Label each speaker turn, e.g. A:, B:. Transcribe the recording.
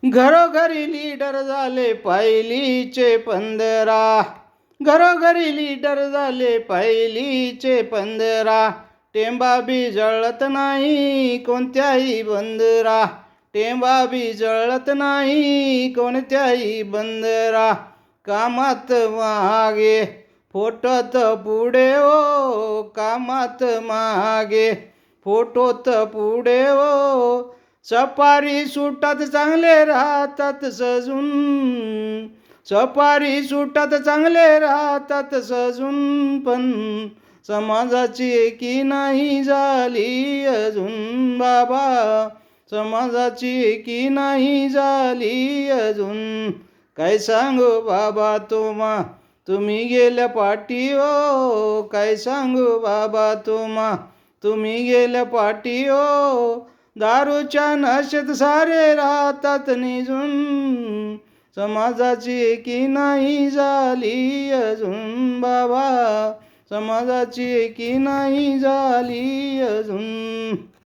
A: घरोघरी लीडर झाले पहिलीचे 15. घरोघरी लीडर झाले पहिलीचे 15. टेंबा बी जळत नाही कोणत्याही बंदरा. टेंबा बी जळत नाही कोणत्याही बंदरा. कामात मागे फोटोत पुढे ओ. कामात मागे फोटोत पुढे ओ. सफारी सुटात चांगले राहतात सजून. सफारी सुटात चांगले राहतात सजून. पण समाजाची एकी नाही झाली अजून बाबा. समाजाची एकी नाही झाली अजून. काय सांगू बाबा तुम्ही गेल्या पाठी ओ. काय सांगू बाबा तुम्ही गेल्या पाठी ओ. दारूच्या नशेत सारे राहतात निजून. समाजाची एकी नाही झाली अजून बाबा. समाजाची एकी नाही झाली अजून.